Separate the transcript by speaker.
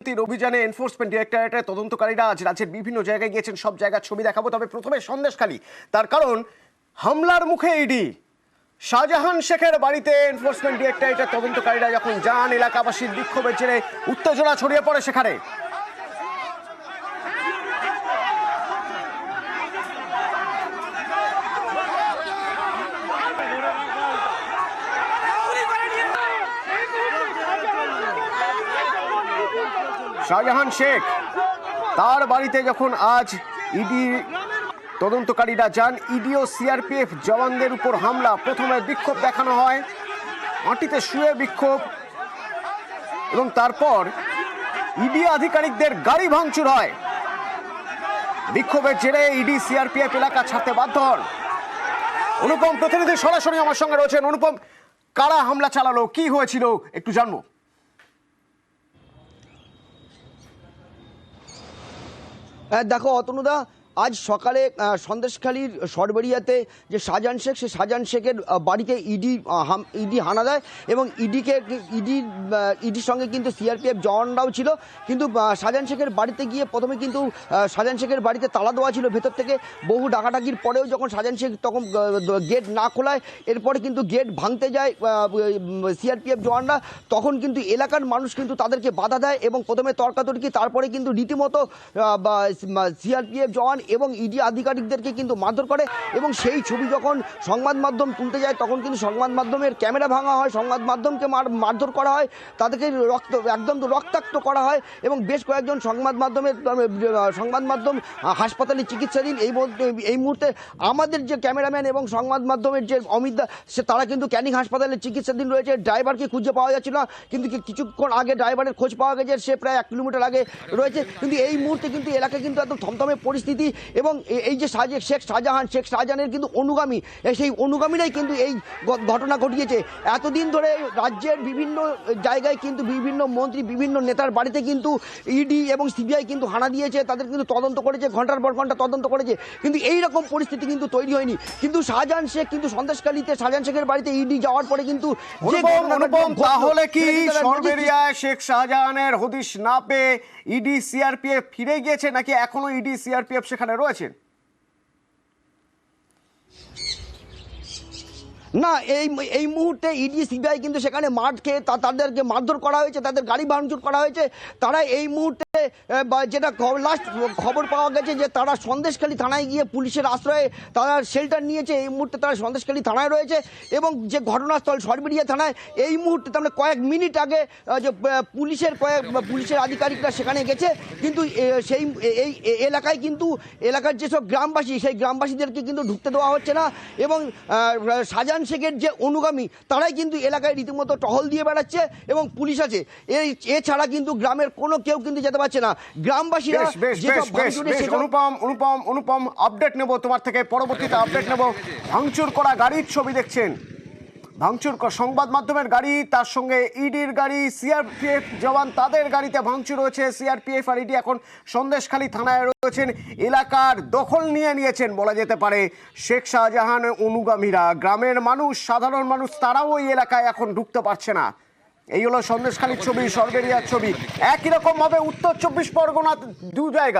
Speaker 1: অভিযানে এনফোর্সমেন্ট ডাইরেক্টরেটের তদন্তকারীরা আজ রাজ্যের বিভিন্ন জায়গায় গিয়েছেন। সব জায়গার ছবি দেখাবো, তবে প্রথমে সন্দেশখালী। তার কারণ হামলার মুখে ইডি। শাহজাহান শেখের বাড়িতে এনফোর্সমেন্ট ডাইরেক্টরেটের তদন্তকারীরা যখন যান, এলাকাবাসীর বিক্ষোভের জেরে উত্তেজনা ছড়িয়ে পড়ে সেখানে। শাহজাহান শেখ তার বাড়িতে যখন আজ ইডি তদন্তকারীরা যান, ইডি ও সিআরপিএফ জওয়ানদের উপর হামলা। প্রথমে বিক্ষোভ দেখানো হয়, মাটিতে শুয়ে বিক্ষোভ, এবং তারপর ইডি আধিকারিকদের গাড়ি ভাঙচুর হয়। বিক্ষোভের জেরে ইডি সিআরপিএফ এলাকা ছাড়তে বাধ্য হন। অনুপম প্রতিনিধি সরাসরি আমার সঙ্গে রয়েছেন। অনুপম, কারা হামলা চালালো, কি হয়েছিল একটু জানবো।
Speaker 2: দেখো অতনুদা, আজ সকালে সন্দেশখালীর সরবেরিয়াতে যে শাহজাহান শেখ, সেই শাহজাহান শেখের বাড়িতে ইডি হানা দেয় এবং ইডির সঙ্গে কিন্তু সিআরপিএফ জওয়ানরাও ছিল। কিন্তু শাহজাহান শেখের বাড়িতে গিয়ে প্রথমে কিন্তু শাহজাহান শেখের বাড়িতে তালা দেওয়া ছিল ভেতর থেকে। বহু ডাকাডাকির পরেও যখন শাহজাহান শেখ তখন গেট না খোলায়, এরপরে কিন্তু গেট ভাঙতে যায় সিআরপিএফ জওয়ানরা। তখন কিন্তু এলাকার মানুষ কিন্তু তাদেরকে বাধা দেয় এবং প্রথমে তর্কাতর্কি, তারপরে কিন্তু রীতিমতো সিআরপিএফ জওয়ান এবং ইডি আধিকারিকদেরকে কিন্তু মারধর করে। এবং সেই ছবি যখন সংবাদ মাধ্যম তুলতে যায়, তখন কিন্তু সংবাদ মাধ্যমের ক্যামেরা ভাঙা হয়, সংবাদ মাধ্যমকে মারধর করা হয়, তাদেরকে একদম রক্তাক্ত করা হয় এবং বেশ কয়েকজন সংবাদ মাধ্যম হাসপাতালে চিকিৎসাধীন। এই মুহূর্তে আমাদের যে ক্যামেরাম্যান এবং সংবাদ মাধ্যমের যে অমিত দা, তারা কিন্তু ক্যানিং হাসপাতালে চিকিৎসাধীন রয়েছে। ড্রাইভারকে খুঁজে পাওয়া যাচ্ছিল না, কিন্তু কিছুক্ষণ আগে ড্রাইভারের খোঁজ পাওয়া গেছে, সে প্রায় 1 কিলোমিটার আগে রয়েছে। কিন্তু এই মুহূর্তে কিন্তু এলাকায় কিন্তু একদম থমথমে পরিস্থিতি। এবং এই যে শেখ শাহজাহানের কিন্তু অনুগামী, সেই অনুগামীরাই কিন্তু এই ঘটনা ঘটিয়েছে। এতদিন ধরে রাজ্যের বিভিন্ন জায়গায় কিন্তু বিভিন্ন মন্ত্রী, বিভিন্ন নেতার বাড়িতে কিন্তু ইডি এবং সিবিআই কিন্তু হানা দিয়েছে, তাদের কিন্তু তদন্ত করেছে, ঘন্টার পর ঘন্টা তদন্ত করেছে, কিন্তু এই রকম পরিস্থিতি কিন্তু তৈরি হয়নি। কিন্তু শাহজাহান শেখ কিন্তু সন্দেশখালীতে শাহজাহান শেখের বাড়িতে ইডি যাওয়ার পরে কিন্তু
Speaker 1: তাহলে কি সরবেরিয়ায় শেখ শাহজাহানের হদিশ না পেয়ে ইডি সিআরপিএফ ফিরে গিয়েছে, নাকি এখনো ইডি সিআরপিএফ সেখানে রয়েছেন?
Speaker 2: না, এই মুহূর্তে ইডি সিবিআই কিন্তু সেখানে মাঠ খেয়ে তাদেরকে মারধর করা হয়েছে, তাদের গাড়ি ভাঙচুর করা হয়েছে। তারা এই মুহূর্তে যেটা লাস্ট খবর পাওয়া গেছে যে তারা সন্দেশখালী থানায় গিয়ে পুলিশের আশ্রয়ে তারা শেল্টার নিয়েছে। এই মুহূর্তে তারা সন্দেশখালী থানায় রয়েছে এবং যে ঘটনাস্থল সরবেরিয়া থানায়, এই মুহূর্তে তার কয়েক মিনিট আগে যে পুলিশের আধিকারিকরা সেখানে গেছে। কিন্তু সেই এই এলাকায় কিন্তু এলাকার যেসব গ্রামবাসী, সেই গ্রামবাসীদেরকে কিন্তু ঢুকতে দেওয়া হচ্ছে না। এবং শাহজাহান শেখের যে অনুগামী, তারাই কিন্তু এলাকায় রীতিমতো টহল দিয়ে বেড়াচ্ছে এবং পুলিশ আছে। এছাড়া কিন্তু গ্রামের কোনো কেউ কিন্তু যেতে পারছে না। গ্রামবাসীরা
Speaker 1: অনুপম আপডেট নেব তোমার থেকে, পরবর্তীতে আপডেট নেব। ভাঙচুর করা গাড়ির ছবি দেখছেন, ভাঙচুর সংবাদ মাধ্যমের গাড়ি, তার সঙ্গে ইডির গাড়ি, সিআরপিএফ জওয়ান তাদের গাড়িতে ভাঙচুর হয়েছে। সিআরপিএফ আর ইডি এখন সন্দেশখালী থানায় রয়েছেন, এলাকার দখল নিয়েছেন বলা যেতে পারে শেখ শাহজাহান অনুগামীরা। গ্রামের মানুষ, সাধারণ মানুষ, তারাও ওই এলাকায় এখন ঢুকতে পারছে না। এই হলো সন্দেশখালীর ছবি, সরবেরিয়ার ছবি। একই রকম ভাবে উত্তর 24 পরগনা দু জায়গা